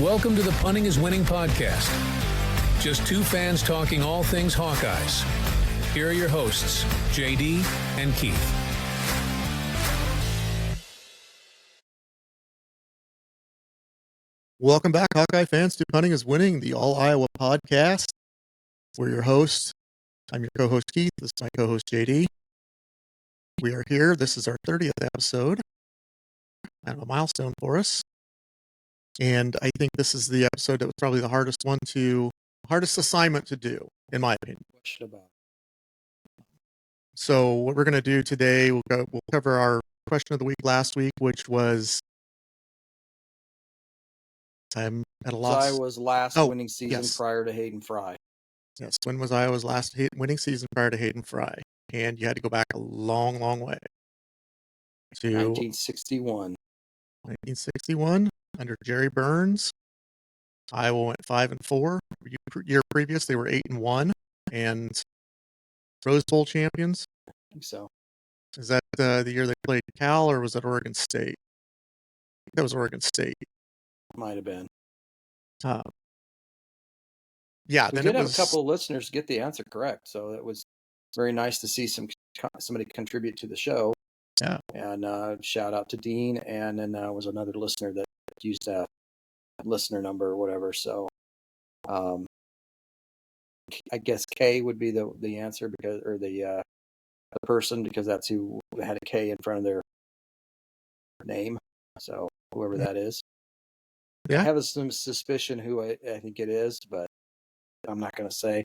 Welcome to the Punting is Winning podcast. Just two fans talking all things Hawkeyes. Here are your hosts, JD and Keith. Welcome back, Hawkeye fans, to Punting is Winning, the All Iowa podcast. We're your hosts. I'm your co-host, Keith. This is my co-host, JD. We are here. This is our 30th episode. Kind of a milestone for us. And I think this is the episode that was probably the hardest assignment to do, in my opinion. So what we're going to do today, we'll cover our question of the week last week, which was, I'm at a loss. Iowa's last winning season prior to Hayden Fry. Yes, when was Iowa's last winning season prior to Hayden Fry? And you had to go back a long, long way. To 1961. 1961, under Jerry Burns. Iowa went 5-4. Year previous, they were 8-1, and Rose Bowl champions. I think so. Is that the year they played Cal, or was that Oregon State? I think that was Oregon State. Might have been. Yeah, we did have a couple of listeners get the answer correct, so it was very nice to see somebody contribute to the show. Yeah, and shout out to Dean, and then was another listener that used a listener number or whatever. So, I guess K would be the answer because, or the person, because that's who had a K in front of their name. So whoever that is, I have some suspicion who I think it is, but I'm not going to say.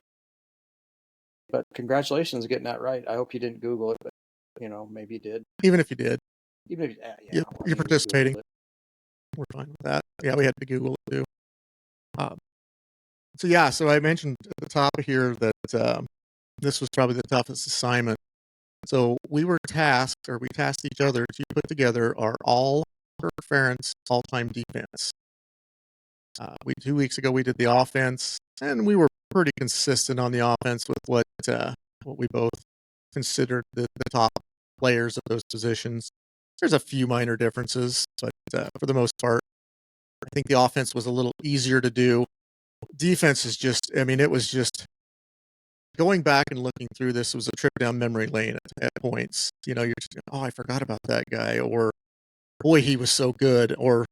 But congratulations on getting that right. I hope you didn't Google it, but maybe you did. Even if you did, you're participating. We're fine with that. Yeah, we had to Google it too. So I mentioned at the top here that this was probably the toughest assignment. So we tasked each other to put together our all Kirk Ferentz all-time defense. 2 weeks ago we did the offense, and we were pretty consistent on the offense with what we both considered the top players of those positions. There's a few minor differences, but for the most part, I think the offense was a little easier to do. Defense is it was just going back and looking through this was a trip down memory lane at points. You're just, I forgot about that guy, or boy, he was so good, or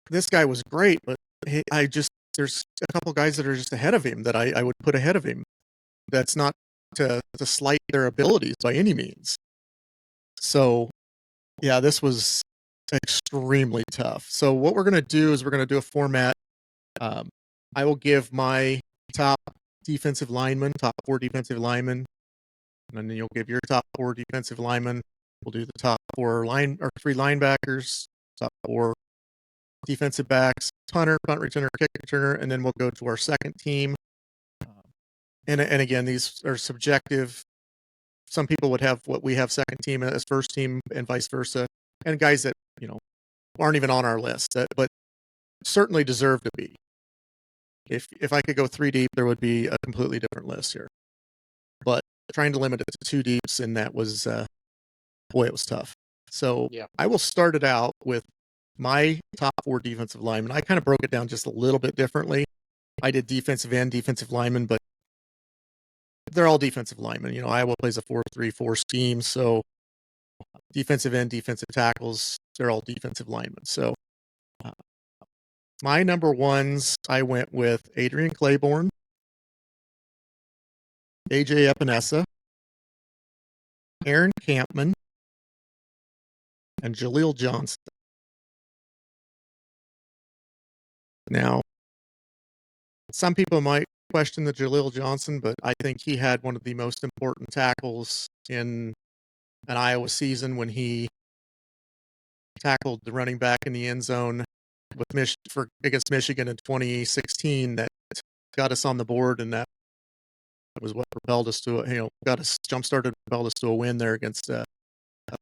this guy was great, but there's a couple guys that are just ahead of him that I would put ahead of him. That's not to slight their abilities by any means. So, yeah, this was extremely tough. So what we're going to do is we're going to do a format. I will give my top four defensive linemen, and then you'll give your top four defensive linemen. We'll do the top three linebackers, top four defensive backs, punter, punt returner, kick returner, and then we'll go to our second team. And again, these are subjective. Some people would have what we have second team as first team, and vice versa. And guys that aren't even on our list, but certainly deserve to be. If I could go three deep, there would be a completely different list here. But trying to limit it to two deeps, and that was, it was tough. So I will start it out with my top four defensive linemen. I kind of broke it down just a little bit differently. I did defensive end, defensive lineman, but they're all defensive linemen. Iowa plays a 4-3-4 scheme, so defensive end, defensive tackles, they're all defensive linemen. So my number ones, I went with Adrian Claiborne, AJ Epinesa, Aaron Campman, and Jaleel Johnson. Now, some people might question the Jaleel Johnson, but I think he had one of the most important tackles in an Iowa season when he tackled the running back in the end zone against Michigan in 2016. That got us on the board, and that was what propelled us to jump-started, propelled us to a win there against a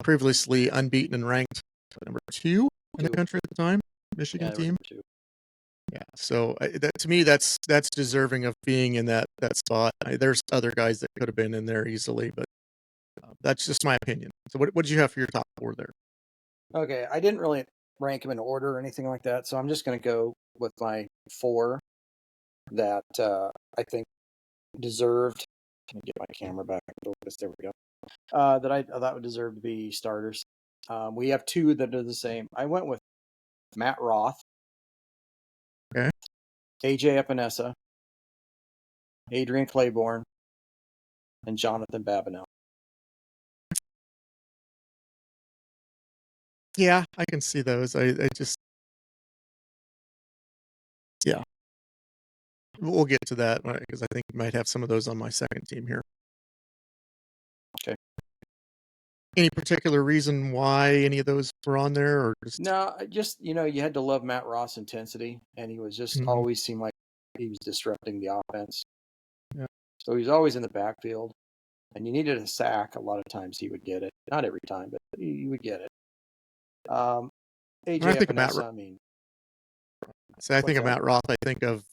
previously unbeaten and ranked number 2 in the country at the time, Michigan team. Yeah, so to me, that's deserving of being in that spot. There's other guys that could have been in there easily, but that's just my opinion. So what did you have for your top four there? Okay, I didn't really rank them in order or anything like that, so I'm just going to go with my 4 that I think deserved. Let me get my camera back and focus. There we go. That I thought would deserve to be starters. We have 2 that are the same. I went with Matt Roth, Okay. AJ Epinesa, Adrian Claiborne, and Jonathan Babineau. Yeah, I can see those. I just, yeah. We'll get to that because I think we might have some of those on my second team here. Okay. Any particular reason why any of those were on there, or just No, just you had to love Matt Roth's intensity, and he was just always seemed like he was disrupting the offense. Yeah. So he was always in the backfield, and you needed a sack. A lot of times he would get it, not every time, but he would get it. AJ Epinesa, I mean, so I think of Matt Roth. I think of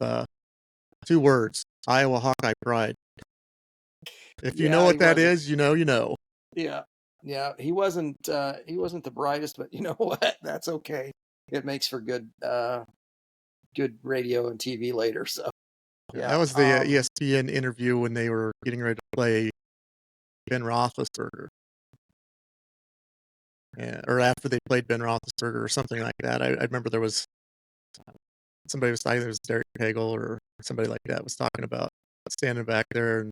2 words: Iowa Hawkeye pride. If you know what that is, you know. Yeah, yeah. He wasn't the brightest, but you know what? That's okay. It makes for good radio and TV later. So yeah, that was the ESPN interview when they were getting ready to play Ben Roethlisberger, or after they played Ben Roethlisberger or something like that. I remember there was somebody was talking. There was Derek Hagel or somebody like that was talking about standing back there, and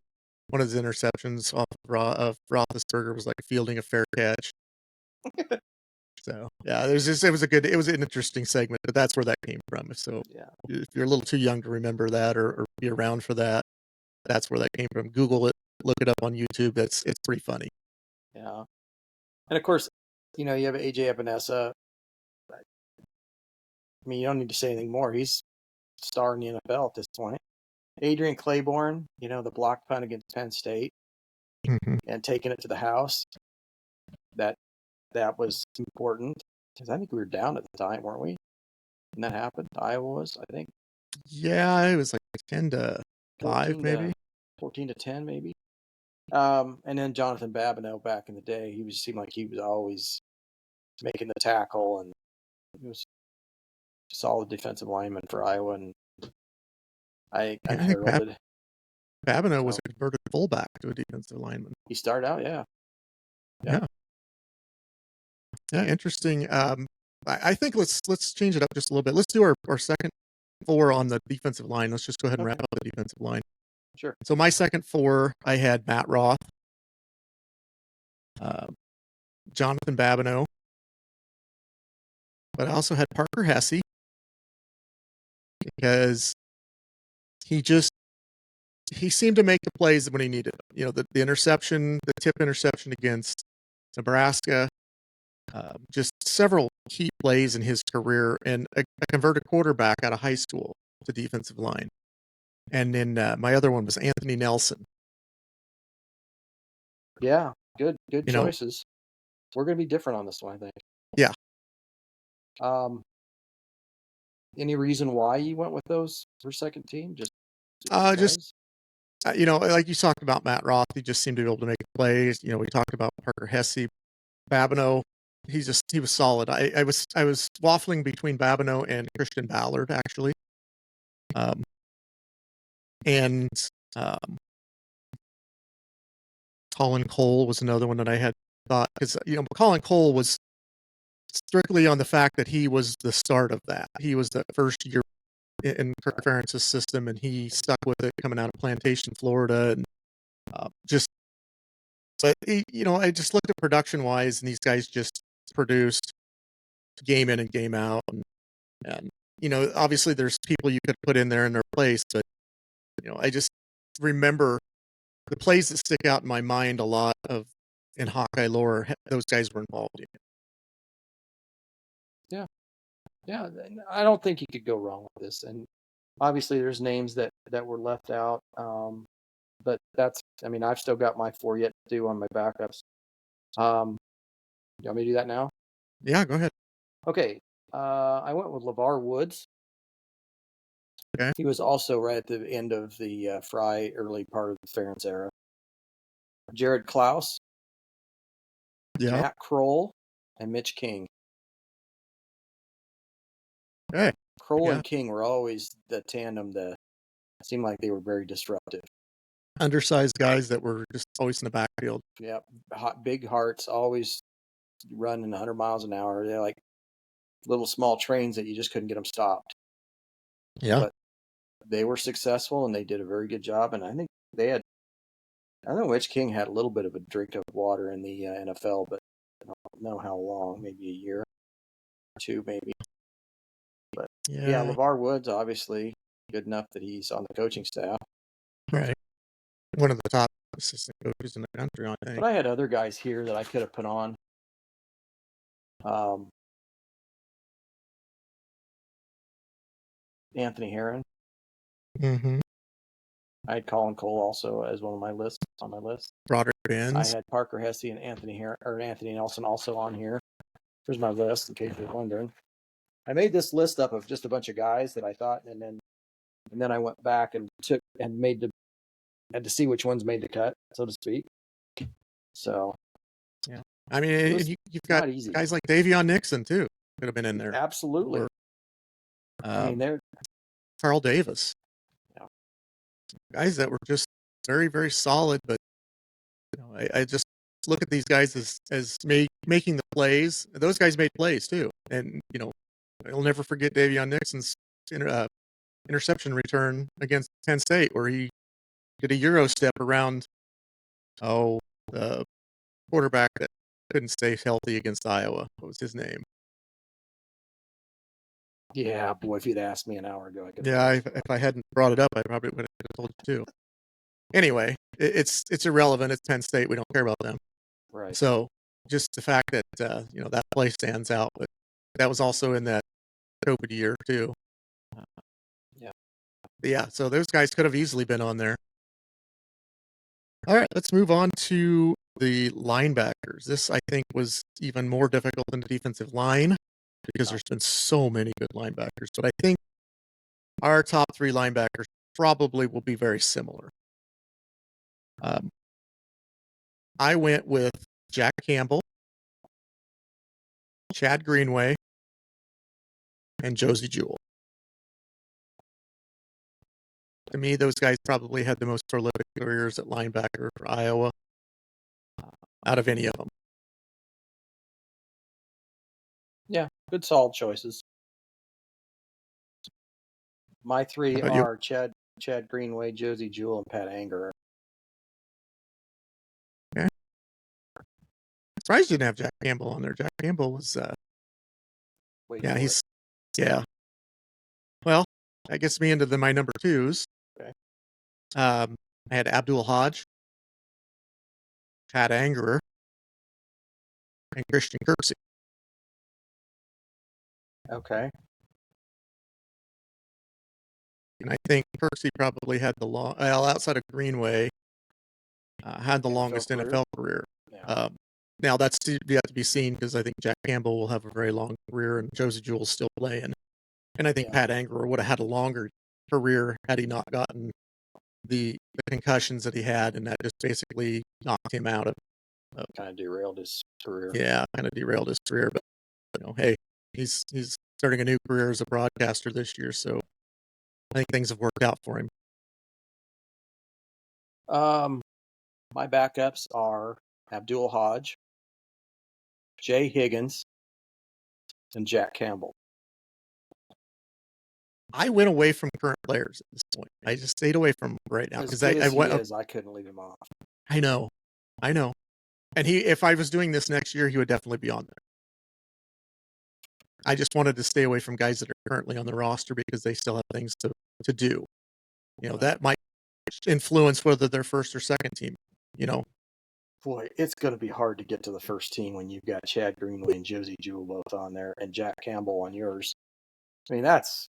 one of his interceptions off of Roethlisberger was like fielding a fair catch. So yeah, it was an interesting segment, but that's where that came from. So if you're a little too young to remember that or be around for that, that's where that came from. Google it, look it up on YouTube. It's pretty funny. Yeah, and of course, you have AJ Epinesa. I mean, you don't need to say anything more. He's a star in the NFL at this point. Adrian Claiborne, the block punt against Penn State and taking it to the house. That was important because I think we were down at the time, weren't we? And that happened. Iowa was, I think. Yeah, it was like 10-5, maybe 14-10, maybe. And then Jonathan Babineau back in the day, seemed like he was always making the tackle, and he was a solid defensive lineman for Iowa. And I heralded. Babineau was a converted fullback to a defensive lineman. He started out, yeah. Interesting. I think let's change it up just a little bit. Let's do our second 4 on the defensive line. Let's just go ahead and wrap up the defensive line. Sure. So my second 4, I had Matt Roth, Jonathan Babineau, but I also had Parker Hesse because he seemed to make the plays when he needed them. The interception, the tip interception against Nebraska, just several key plays in his career, and a converted quarterback out of high school to defensive line. And then my other one was Anthony Nelson. Yeah, good choices. We're going to be different on this one, I think. Yeah. Any reason why you went with those for second team? Just like you talked about Matt Roth, he just seemed to be able to make plays. We talked about Parker Hesse, Babineau. He was solid. I was waffling between Babineau and Christian Ballard, actually. And Colin Cole was another one that I had thought, because Colin Cole was strictly on the fact that he was the start of that. He was the first year in Kirk Ferentz's system, and he stuck with it coming out of Plantation, Florida, and I just looked at production wise, and these guys just produced game in and game out, and obviously there's people you could put in there in their place, but I just remember the plays that stick out in my mind a lot of in Hawkeye lore. Those guys were involved in it. Yeah, I don't think you could go wrong with this. And obviously, there's names that were left out. But I've still got my 4 yet to do on my backups. You want me to do that now? Yeah, go ahead. Okay. I went with LeVar Woods. Okay. He was also right at the end of the Fry early part of the Ferentz era. Jared Klaus, Matt Kroll, and Mitch King. Okay. Kroll Yeah. and King were always the tandem that seemed like they were very disruptive. Undersized guys that were just always in the backfield. Yeah, big hearts, always running 100 miles an hour. They're like little small trains that you just couldn't get them stopped. Yeah. But they were successful and they did a very good job. And I think I don't know which King had a little bit of a drink of water in the NFL, but I don't know how long, maybe a year or two, maybe. But yeah, LeVar Woods, obviously good enough that he's on the coaching staff. Right. One of the top assistant coaches in the country, I think. But I had other guys here that I could have put on. Anthony Herron. Mm-hmm. I had Colin Cole also as one of my lists on my list. Broderick Benz. I had Parker Hesse and Anthony Nelson also on here. Here's my list in case you're wondering. I made this list up of just a bunch of guys that I thought, and then I went back and had to see which ones made the cut, so to speak. So, yeah, I mean, you've got guys like Davion Nixon too could have been in there. Absolutely. Or, I mean, they're Carl Davis. Yeah. Guys that were just very, very solid, but I just look at these guys as making the plays. Those guys made plays too, and I'll never forget Davion Nixon's interception return against Penn State, where he did a Euro step around the quarterback that couldn't stay healthy against Iowa. What was his name? Yeah, boy, if you'd asked me an hour ago, I could. Yeah, if I hadn't brought it up, I probably would have told you too. Anyway, it's irrelevant. It's Penn State. We don't care about them. Right. So just the fact that that play stands out, but that was also in that COVID year too. Yeah. So those guys could have easily been on there. All right, let's move on to the linebackers. This, I think, was even more difficult than the defensive line because there's been so many good linebackers. But I think our top three linebackers probably will be very similar. I went with Jack Campbell, Chad Greenway, and Josie Jewell. To me, those guys probably had the most prolific careers at linebacker for Iowa out of any of them. Yeah, good solid choices. My three are Chad Greenway, Josie Jewell, and Pat Anger. Okay. Surprised you didn't have Jack Campbell on there. Jack Campbell was Well, that gets me into my number twos. Okay. I had Abdul Hodge, Pat Angerer, and Christian Kirksey. Okay. And I think Kirksey probably had outside of Greenway, had the longest NFL career. Yeah. Now that's yet to be seen because I think Jack Campbell will have a very long career and Josie Jewell's still playing. And I think Pat Angerer would have had a longer career had he not gotten the concussions that he had, and that just basically knocked him out of. Kind of derailed his career. Yeah, kind of derailed his career. But hey, he's starting a new career as a broadcaster this year, so I think things have worked out for him. My backups are Abdul Hodge, Jay Higgins, and Jack Campbell. I went away from current players at this point. I just stayed away from right now because I couldn't leave him off. I know, and if I was doing this next year, he would definitely be on there. I just wanted to stay away from guys that are currently on the roster because they still have things to do. That might influence whether they're first or second team. Boy, it's going to be hard to get to the first team when you've got Chad Greenway and Josie Jewell both on there and Jack Campbell on yours. I mean, that's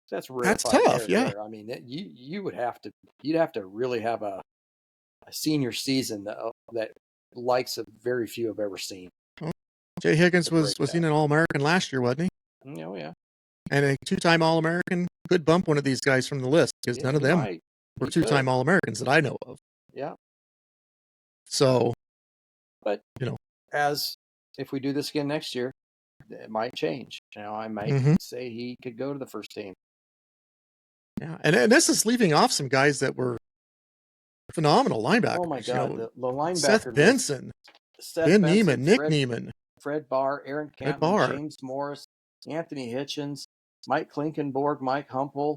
tough. Yeah. I mean, you'd have to really have a senior season that likes of very few have ever seen. Well, Jay Higgins was he an All-American last year, wasn't he? Oh yeah. And a two-time All-American could bump one of these guys from the list because none of them were two-time All-Americans that I know of. Yeah. So, but as if we do this again next year, it might change. I might say he could go to the first team. Yeah, and this is leaving off some guys that were phenomenal linebackers. Oh my God, the linebacker Seth Benson, Ben Neiman, Nick Neiman, Fred Barr, Aaron Campbell, James Morris, Anthony Hitchens, Mike Klinkenborg, Mike Humple.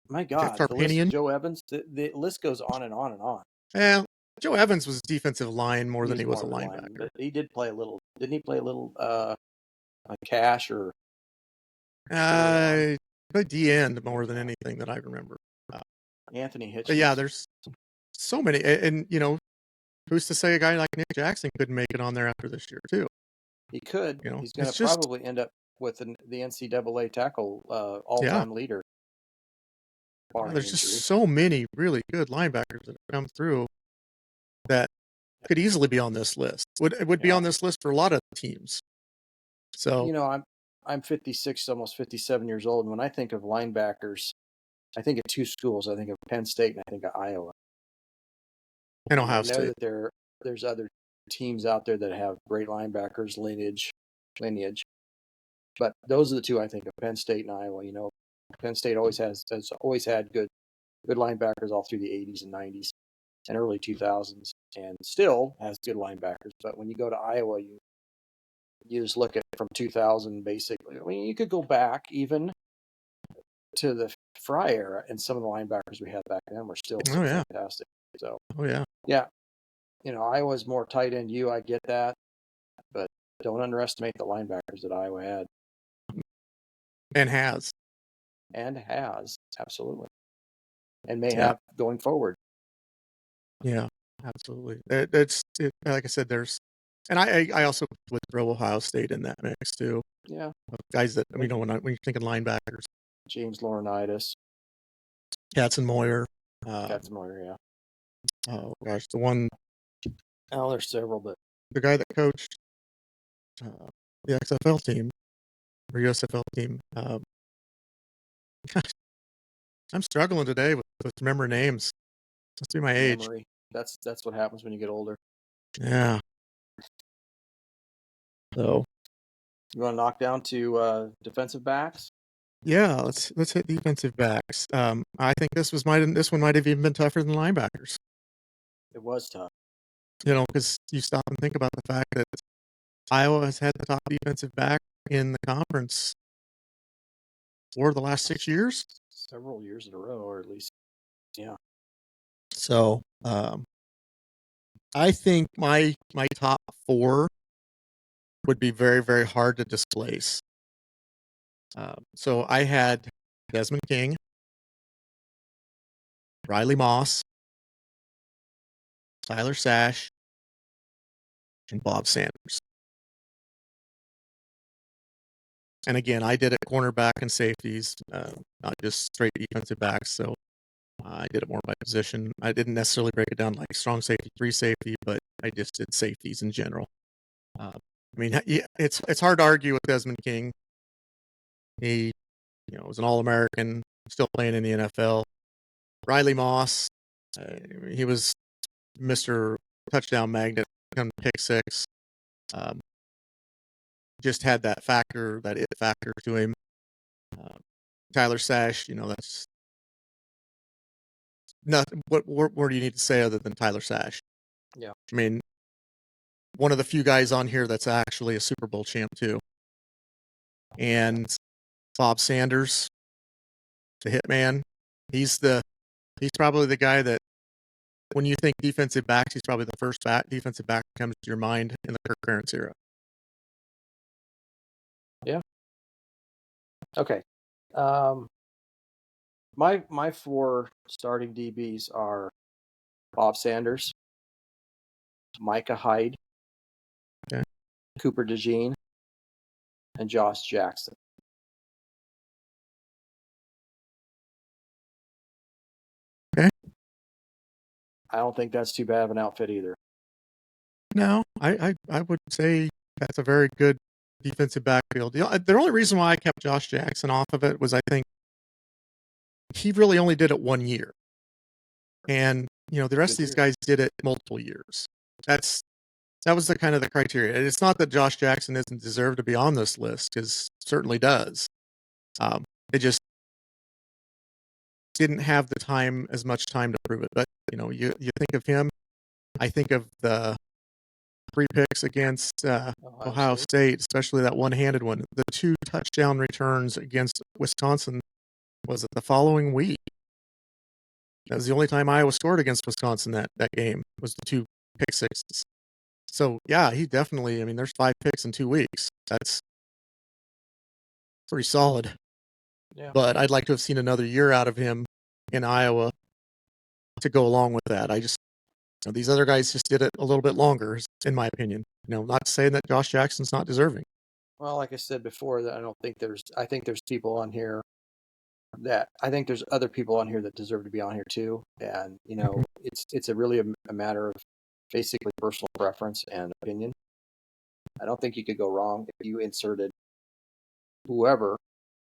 My God, the list, Joe Evans. The list goes on and on and on. Yeah, Joe Evans was defensive line more than he was a linebacker. But he did play a little. Didn't he play a little cash or? Play D end more than anything that I remember. Anthony Hitchens. But yeah, there's so many, and who's to say a guy like Nick Jackson couldn't make it on there after this year too? He could. He's going to probably end up with the NCAA tackle all-time leader. There's just so many really good linebackers that have come through that could easily be on this list. Would be on this list for a lot of teams. So I'm 56, almost 57 years old, and when I think of linebackers, I think of two schools. I think of Penn State and I think of Iowa. And Ohio State. I know that there's other teams out there that have great linebackers lineage, but those are the two I think of: Penn State and Iowa. Penn State has always had good linebackers all through the 80s and 90s and early 2000s, and still has good linebackers. But when you go to Iowa, you just look at from 2000 basically. I mean, you could go back even to the Fry era, and some of the linebackers we had back then were still fantastic. So, Iowa's more tight end. I get that, but don't underestimate the linebackers that Iowa had. And has absolutely, and may have going forward. Yeah, absolutely. It's like I said, there's, and I also would throw Ohio State in that mix too. Yeah, guys that when you're thinking linebackers, James Laurinaitis, Katzenmoyer, yeah. Oh gosh, the one. Oh, there's several, but the guy that coached the XFL team or USFL team. I'm struggling today with remembering names. Must be my age. Memory. That's what happens when you get older. Yeah. So you want to knock down to defensive backs? Yeah, let's hit defensive backs. I think this one might have even been tougher than linebackers. It was tough. Because you stop and think about the fact that Iowa has had the top defensive back in the conference for the last 6 years. Several years in a row, or at least, yeah. So, I think my top 4 would be very, very hard to displace. So I had Desmond King, Riley Moss, Tyler Sash, and Bob Sanders. And again, I did it cornerback and safeties, not just straight defensive backs. So I did it more by position. I didn't necessarily break it down like strong safety, free safety, but I just did safeties in general. It's hard to argue with Desmond King. He, was an All-American, still playing in the NFL. Riley Moss, he was Mr. Touchdown Magnet, come pick six. Just had that factor, that it factor to him. Tyler Sash, that's nothing. What more do you need to say other than Tyler Sash? Yeah. I mean, one of the few guys on here that's actually a Super Bowl champ too. And Bob Sanders, the hitman, he's probably the guy that when you think defensive backs, he's probably the first defensive back that comes to your mind in the Kirk Ferentz era. Yeah. Okay. My 4 starting DBs are Bob Sanders, Micah Hyde, Cooper DeJean, and Josh Jackson. Okay. I don't think that's too bad of an outfit either. No, I would say that's a very good defensive backfield. The only reason why I kept Josh Jackson off of it was I think he really only did it 1 year. And, the rest of these guys did it multiple years. That's that was the kind of the criteria. It's not that Josh Jackson doesn't deserve to be on this list, because certainly does. It just didn't have as much time to prove it. But you think of him, I think of the 3 picks against Ohio State, especially that one-handed one. The 2 touchdown returns against Wisconsin was it the following week. That was the only time Iowa scored against Wisconsin that game, was the 2 pick sixes. So, yeah, he definitely, there's 5 picks in 2 weeks. That's pretty solid. Yeah. But I'd like to have seen another year out of him in Iowa to go along with that. These other guys just did it a little bit longer, in my opinion. Not saying that Josh Jackson's not deserving. Well, like I said before, that I think there's people on here I think there's other people on here that deserve to be on here too. And, it's really a matter of basically personal preference and opinion. I don't think you could go wrong if you inserted whoever.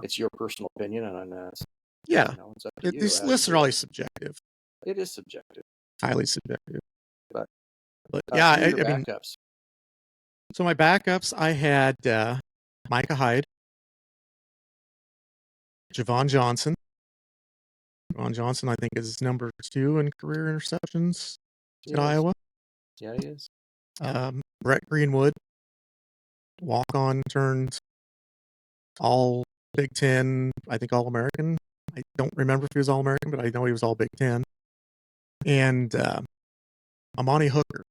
It's your personal opinion, and it's up to you. These lists are always subjective. It is subjective. Highly subjective. But yeah, backups. So my backups, I had Micah Hyde, Javon Johnson. Javon Johnson, I think, is number 2 in career interceptions at Iowa. Yeah, he is. Brett Greenwood, walk-on, turned all Big Ten, I think All-American. I don't remember if he was All-American, but I know he was all Big Ten. And Amani Hooker.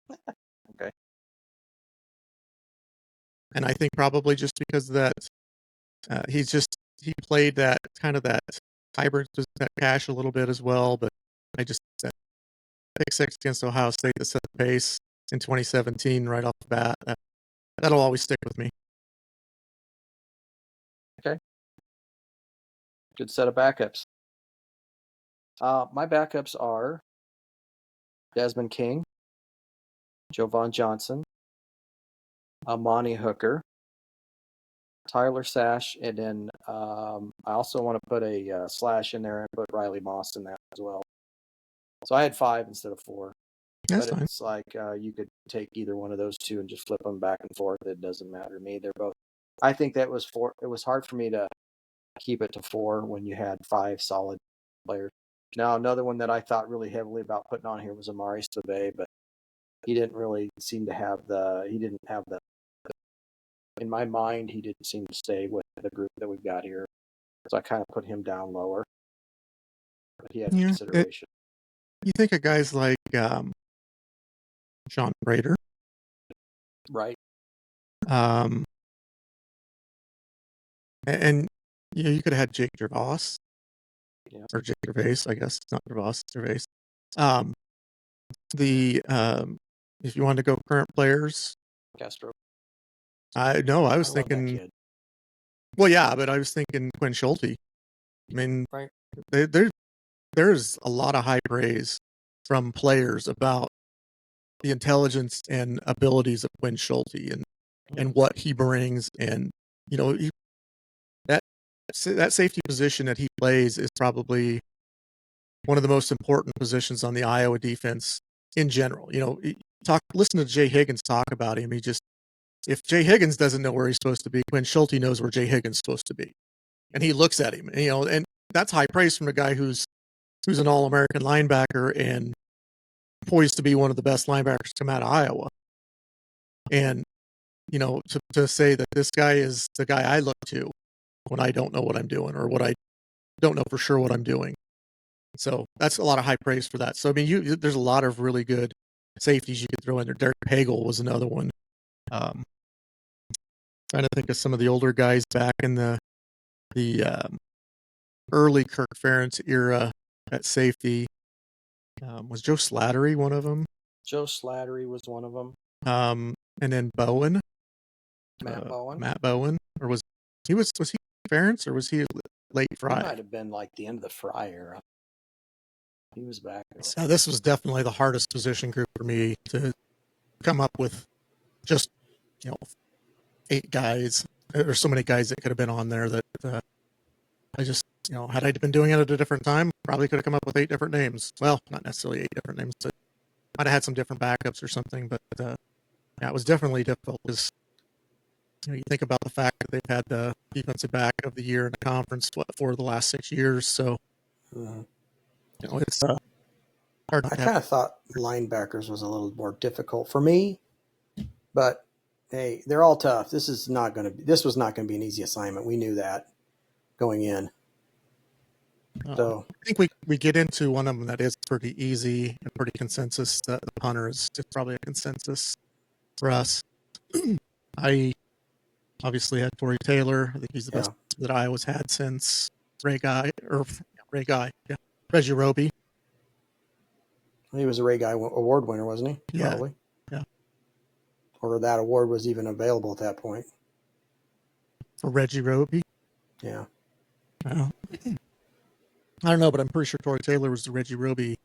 Okay. And I think probably just because of that, he played that kind of that hybrid, that cash a little bit as well. But I just pick 6 against Ohio State that set the pace in 2017 right off the bat. That'll always stick with me. Okay. Good set of backups. My backups are Desmond King, Jovan Johnson, Amani Hooker, Tyler Sash, and then I also want to put a slash in there and put Riley Moss in that as well. So I had 5 instead of 4. That's but fine. It's like you could take either one of those 2 and just flip them back and forth. It doesn't matter to me. They're both. I think that was 4. It was hard for me to keep it to 4 when you had 5 solid players. Now, another one that I thought really heavily about putting on here was Amari Sabe, but he didn't really seem to have in my mind, he didn't seem to stay with the group that we've got here. So I kind of put him down lower. But he had consideration. You think of guys like Sean Prater. Right. And you could have had Jake Gervais. Yeah. Or Jake Gervais, I guess. It's not Gervais, it's Gervais. If you wanted to go current players. Castro. I was thinking. Well, yeah, but I was thinking Quinn Schulte. Right. There's a lot of high praise from players about the intelligence and abilities of Quinn Schulte and what he brings, and that safety position that he plays is probably one of the most important positions on the Iowa defense in general. Listen to Jay Higgins talk about him. If Jay Higgins doesn't know where he's supposed to be, Quinn Schulte knows where Jay Higgins is supposed to be. And he looks at him, and that's high praise from a guy who's an All-American linebacker and poised to be one of the best linebackers to come out of Iowa. And, to say that this guy is the guy I look to when I don't know what I'm doing or what I don't know for sure what I'm doing. So that's a lot of high praise for that. So, there's a lot of really good safeties you could throw in there. Derek Pagel was another one. Trying to think of some of the older guys back in the early Kirk Ferentz era at safety. Was Joe Slattery one of them? Joe Slattery was one of them. And then Bowen. Matt Bowen. Or was he Ferentz, or was he late Fry? He might have been like the end of the Fry era. He was back. So this was definitely the hardest position group for me to come up with. Just 8 guys. There's so many guys that could have been on there that I just, had I been doing it at a different time, probably could have come up with 8 different names. Well, not necessarily 8 different names, but might have had some different backups or something, but yeah, it was definitely difficult because you think about the fact that they've had the defensive back of the year in the conference for the last 6 years. So it's hard I to kind have. of thought linebackers was a little more difficult for me, but hey, they're all tough. This was not going to be an easy assignment. We knew that going in. So I think we get into one of them that is pretty easy and pretty consensus. The punter is just probably a consensus for us. I obviously had Torrey Taylor. I think he's the best that Iowa's had since Reggie Roby. he was a Ray Guy award winner, wasn't he? Yeah. Probably. Yeah. Or that award was even available at that point. For Reggie Roby. Yeah. Well, I don't know, but I'm pretty sure Torrey Taylor was the Reggie Roby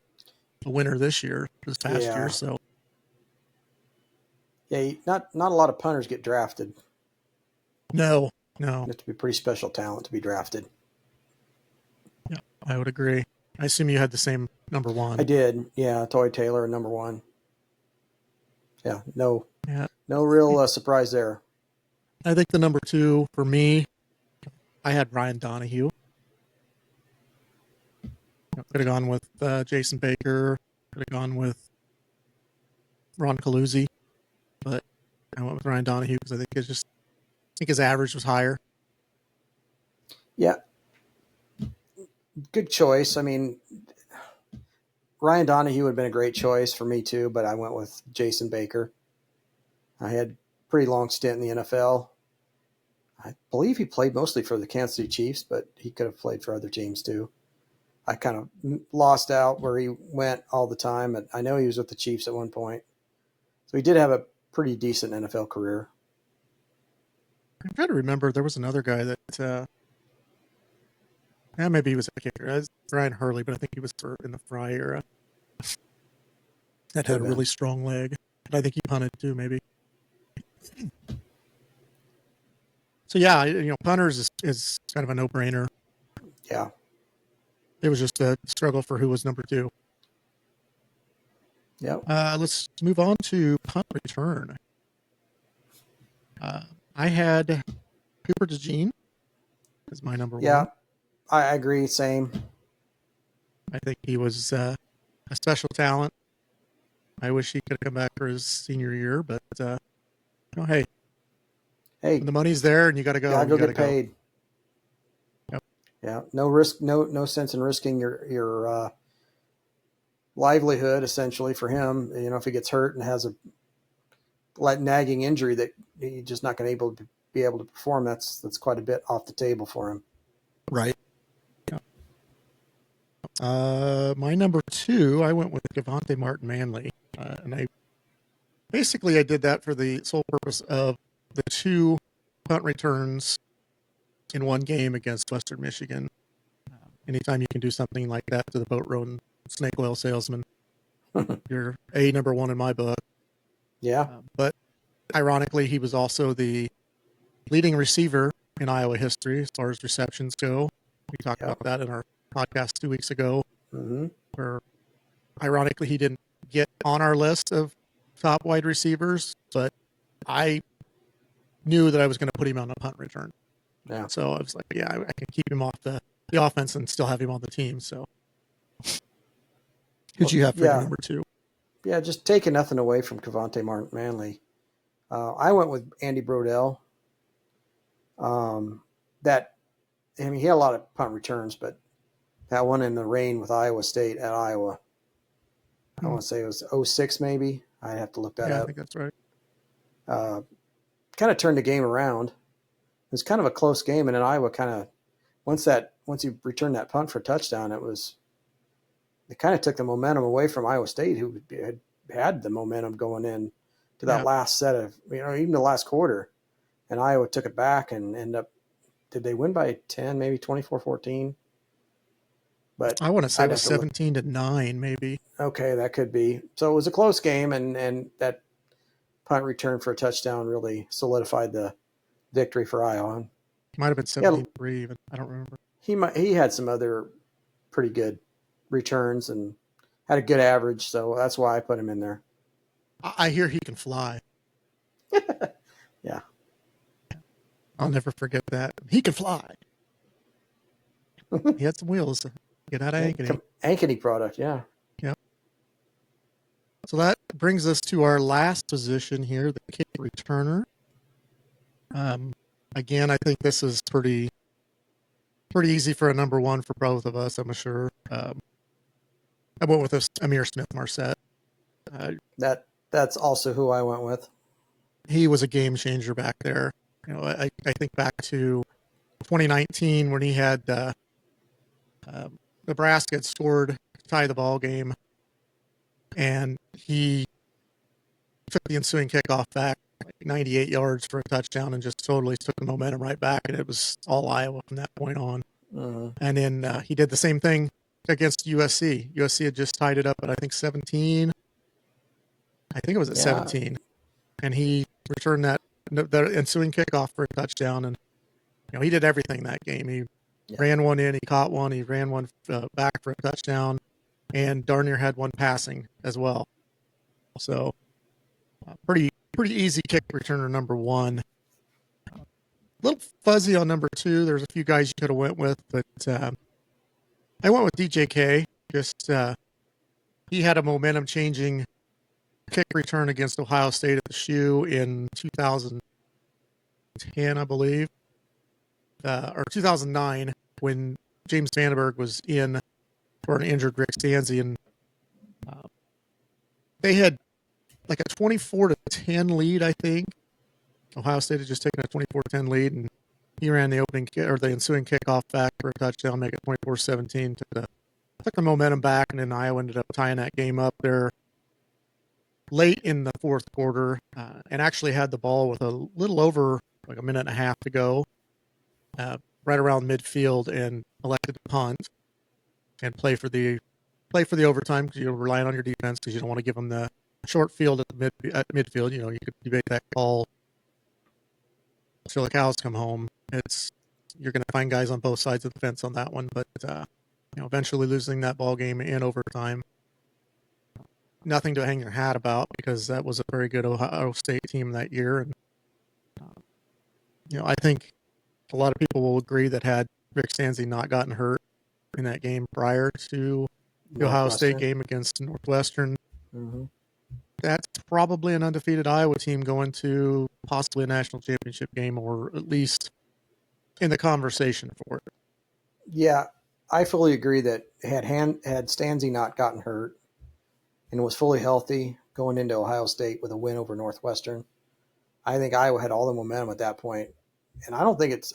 winner this past year. So yeah, not a lot of punters get drafted. No. You have to be pretty special talent to be drafted. Yeah, I would agree. I assume you had the same number one. I did. Yeah, Torrey Taylor, number one. Yeah, no real surprise there. I think the number two for me, I had Ryan Donahue. Could have gone with Jason Baker. Could have gone with Ron Caluzzi, but I went with Ryan Donahue because I think his average was higher. Yeah, good choice. I mean, Ryan Donahue would have been a great choice for me too, but I went with Jason Baker. I had a pretty long stint in the NFL. I believe he played mostly for the Kansas City Chiefs, but he could have played for other teams too. I kind of lost out where he went all the time. And I know he was with the Chiefs at one point. So he did have a pretty decent NFL career. I'm trying to remember. There was another guy that, maybe he was a kicker. It was Brian Hurley, but I think he was in the Fry era. That had a really strong leg. And I think he punted too, maybe. So yeah, punters is kind of a no-brainer. Yeah. It was just a struggle for who was number two. Yeah. Let's move on to punt return. I had Cooper DeJean as my number one. Yeah, I agree. Same. I think he was a special talent. I wish he could have come back for his senior year, but hey, when the money's there and you got to go. Gotta go get paid. Yep. Yeah, no risk, no sense in risking your livelihood essentially for him. If he gets hurt and has a nagging injury that he's just not going to be able to perform, that's quite a bit off the table for him. Right. Yeah. My number two, I went with Devontae Martin Manley, and I did that for the sole purpose of the two punt returns in one game against Western Michigan. Anytime you can do something like that to the boat road snake oil salesman, you're number one in my book. Yeah. But ironically, he was also the leading receiver in Iowa history as far as receptions go. We talked about that in our podcast 2 weeks ago, where ironically he didn't get on our list of top wide receivers, but I knew that I was going to put him on a punt return. Yeah. So I was like, I can keep him off the offense and still have him on the team. So who'd you have for your number two? Yeah, just taking nothing away from Devontae Martin Manley. I went with Andy Brodell. He had a lot of punt returns, but that one in the rain with Iowa State at Iowa, I want to say it was 06 maybe. I'd have to look that up. I think that's right. Kind of turned the game around. It was kind of a close game, and then Iowa kind of once he returned that punt for a touchdown, it kind of took the momentum away from Iowa State, who had the momentum going in to that last set of even the last quarter, and Iowa took it back and ended up. Did they win by 10, maybe 24-14? But I want to say it was 17-9, maybe. Okay, that could be. So it was a close game, and that punt return for a touchdown really solidified the victory for Iowa. Might have been 17-3 even. I don't remember. He had some other pretty good returns, and had a good average, so that's why I put him in there. I hear he can fly. Yeah. I'll never forget that. He can fly. He had some wheels. Get out of Ankeny. Ankeny product, yeah. Yep. So that brings us to our last position here, the kick returner. Again, I think this is pretty easy for a number one for both of us, I'm sure. I went with Amir Smith-Marset. That's also who I went with. He was a game changer back there. I think back to 2019 when he had Nebraska had scored to tie the ball game, and he took the ensuing kickoff back like 98 yards for a touchdown and just totally took the momentum right back, and it was all Iowa from that point on. And then he did the same thing against USC. USC had just tied it up at, I think, 17. I think it was at 17. And he returned the ensuing kickoff for a touchdown. And, he did everything that game. He ran one in, he caught one, he ran one back for a touchdown, and darn near had one passing as well. So pretty easy kick returner number one. A little fuzzy on number two. There's a few guys you could have went with, but I went with DJK. Just he had a momentum-changing kick return against Ohio State at the Shoe in 2010, I believe, or 2009, when James Vandenberg was in for an injured Rick Stanzi, and they had like a 24-10 lead, I think. Ohio State had just taken a 24-10 lead, and he ran the the ensuing kickoff back for a touchdown, make it 24-17. Took the momentum back, and then Iowa ended up tying that game up there late in the fourth quarter, and actually had the ball with a little over like a minute and a half to go, right around midfield, and elected to punt and play for the overtime, because you're relying on your defense, because you don't want to give them the short field at midfield. You could debate that call till the cows come home. You're going to find guys on both sides of the fence on that one, but eventually losing that ball game in overtime. Nothing to hang your hat about, because that was a very good Ohio State team that year. And, I think a lot of people will agree that had Rick Stanzi not gotten hurt in that game prior to the Ohio State game against Northwestern, that's probably an undefeated Iowa team going to possibly a national championship game, or at least in the conversation for it. Yeah, I fully agree that had Stanzi not gotten hurt and was fully healthy going into Ohio State with a win over Northwestern, I think Iowa had all the momentum at that point. And I don't think it's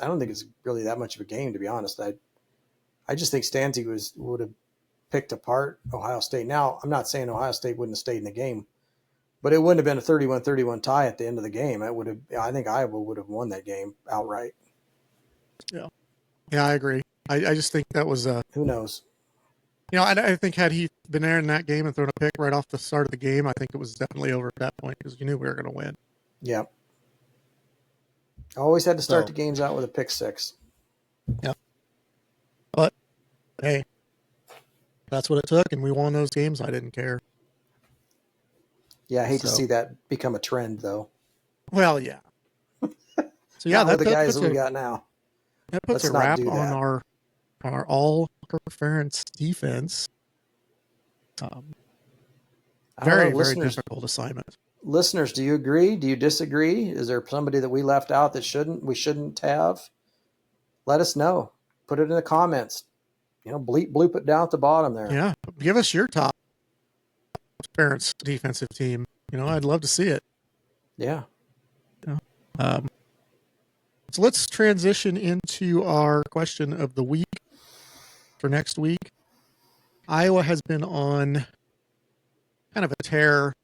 really that much of a game, to be honest. I just think Stanzi would have picked apart Ohio State. Now, I'm not saying Ohio State wouldn't have stayed in the game, but it wouldn't have been a 31-31 tie at the end of the game. I think Iowa would have won that game outright. Yeah, I agree. I just think that was who knows? I think had he been there in that game and thrown a pick right off the start of the game, I think it was definitely over at that point, because you knew we were going to win. Yeah. I always had to start the games out with a pick six. Yeah. But, hey, that's what it took, and we won those games. I didn't care. Yeah, I hate to see that become a trend, though. Well, yeah. So, yeah, that's the guys that we got now. That puts a wrap on our all Kirk Ferentz defense. Very difficult assignment. Listeners, do you agree? Do you disagree? Is there somebody that we left out that we shouldn't have? Let us know. Put it in the comments. Bloop it down at the bottom there. Yeah, give us your top Ferentz defensive team. I'd love to see it. Yeah. So let's transition into our question of the week for next week. Iowa has been on kind of a tear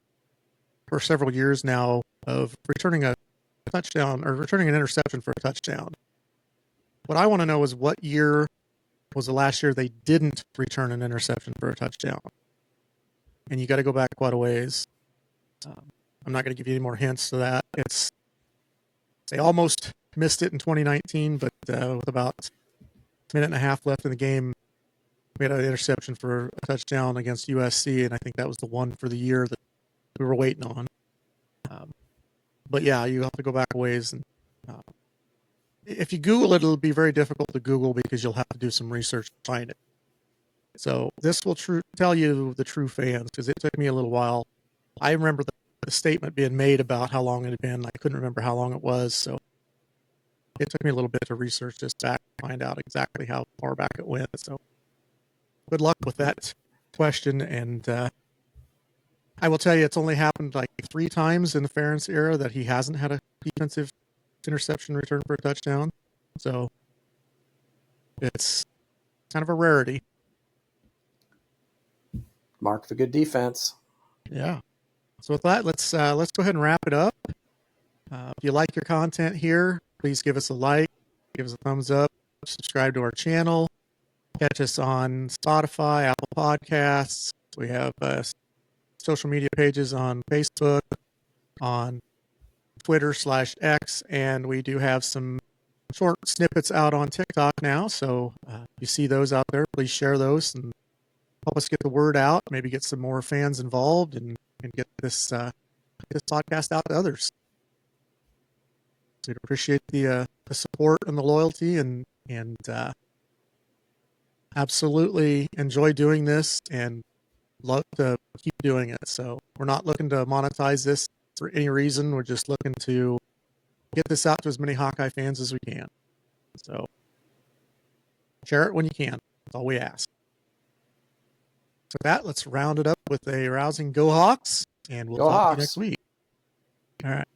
for several years now of returning a touchdown or returning an interception for a touchdown. What I want to know is, what year was the last year they didn't return an interception for a touchdown? And you got to go back quite a ways. I'm not going to give you any more hints to that. They almost missed it in 2019, but with about a minute and a half left in the game, We had an interception for a touchdown against USC, and I think that was the one for the year that we were waiting on. But yeah, you have to go back a ways. And if you Google it, it'll be very difficult to Google because you'll have to do some research to find it. So this will tell you the true fans, because it took me a little while. I remember the statement being made about how long it had been. I couldn't remember how long it was, so it took me a little bit to research this back to find out exactly how far back it went. So good luck with that question. And I will tell you, it's only happened like 3 times in the Ferentz era that he hasn't had a defensive interception return for a touchdown. So it's kind of a rarity. Mark the good defense. Yeah. So with that, let's go ahead and wrap it up. If you like your content here, please give us a like, give us a thumbs up, subscribe to our channel, catch us on Spotify, Apple Podcasts. We have social media pages on Facebook, on Twitter/X, and we do have some short snippets out on TikTok now. So if you see those out there, please share those and help us get the word out, maybe get some more fans involved, and get this podcast out to others. So we'd appreciate the support and the loyalty, and absolutely enjoy doing this and love to keep doing it. So we're not looking to monetize this for any reason. We're just looking to get this out to as many Hawkeye fans as we can. So share it when you can. That's all we ask. So that, let's round it up with a rousing Go Hawks, and we'll talk to you next week. All right.